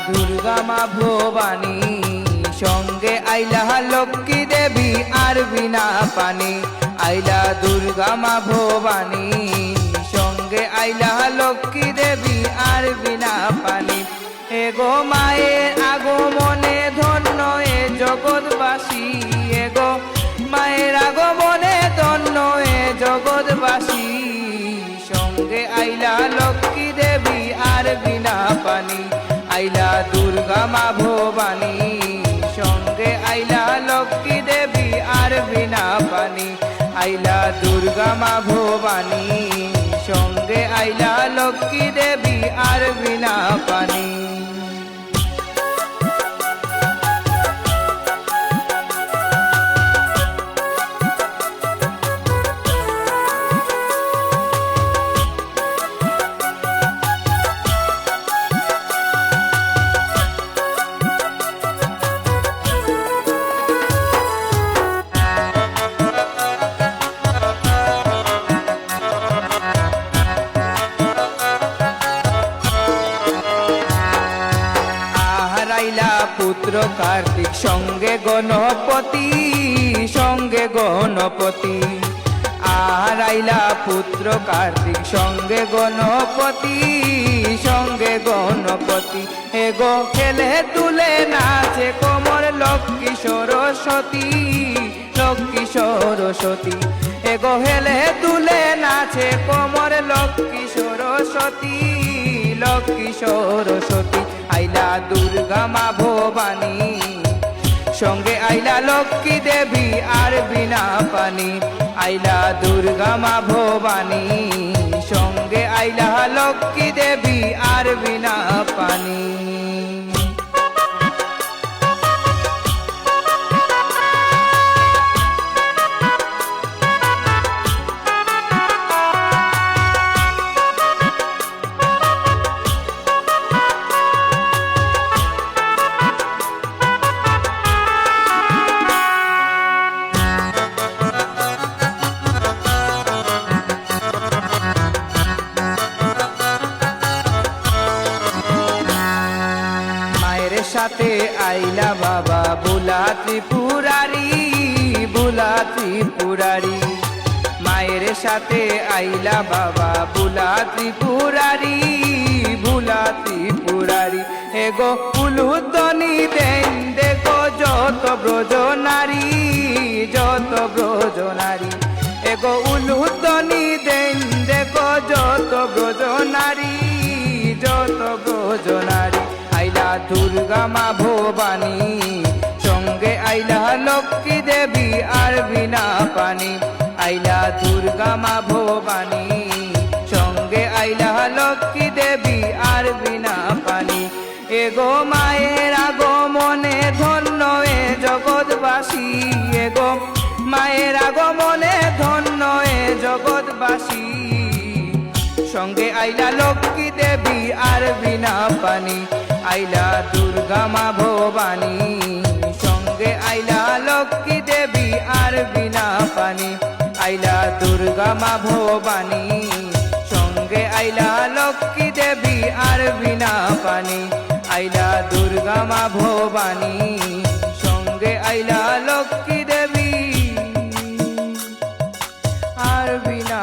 দুর্গা মা ভবানী, সঙ্গে আইলা লক্ষ্মী দেবী আর বিনা পানি। আইলা দুর্গা মা ভবানী, সঙ্গে আইলা লক্ষ্মী দেবী আর বিনা পানি। এগো মায়ের আগমনে ধন্য এ জগৎবাসী, এগো মায়ের আগমনে ধন্য এ জগৎবাসী। সঙ্গে আইলা লক্ষ্মী দেবী আর বিনা পানি। আইলা দুর্গা মা ভবানী, সঙ্গে আইলা লক্ষ্মী দেবী আর বিনা পানি। আইলা দুর্গা মা ভবানী, সঙ্গে আইলা লক্ষ্মী দেবী আর বিনা পানি। পুত্র কার্তিক সঙ্গে গণপতি, সঙ্গে গণপতি। আর আইলা পুত্র কার্তিক সঙ্গে গণপতি, সঙ্গে গণপতি। এগো খেলে তুলে নাচে কোমর লক্ষ্মী সরস্বতী, লক্ষ্মী সরস্বতী। এগো হেলে তুলে নাচে কোমর লক্ষ্মী সরস্বতী, লক্ষ্মী সরস্বতী। আইলা দুর্গা মা ভবানী, সঙ্গে আইলা লক্ষ্মী দেবী আর বিনা পানি। আইলা দুর্গা মা ভবানী, সঙ্গে আইলা লক্ষ্মী দেবী আর বিনা পানি। সাথে আইলা বাবা বুলা ত্রিপুরারি, বুলা ত্রিপুরারি। মায়ের সাথে আইলা বাবা বুলা ত্রিপুরারি, বুলা ত্রিপুরারি। এগো উলুধ্বনি দেন দেখো যত ব্রজ নারী, যত ব্রজ নারী। এগো উলুধ্বনি দেন দেখো যত ব্রজ নারী, যত ব্রজ নারী। আইলা দুর্গা মা ভবানী, সঙ্গে আইলা লক্ষ্মী দেবী আর বিনা পানি। আইলা দুর্গা মা ভবানী, সঙ্গে আইলা লক্ষ্মী দেবী আর বিনা পানি। এগো মায়ের আগমনে ধন্য এ জগৎবাসী, এগো মায়ের আগমনে ধন্য এ জগৎবাসী। সঙ্গে আইলা লক্ষ্মী দেবী আর বিনা পানি। আইলা দুর্গা মা ভবানী, সঙ্গে আইলা লক্ষ্মী দেবী আর বিনা পানি। আইলা দুর্গা মা ভবানী, সঙ্গে আইলা লক্ষ্মী দেবী আর বিনা পানি। আইলা দুর্গা মা ভবানী, সঙ্গে আইলা লক্ষ্মী দেবী আর বিনা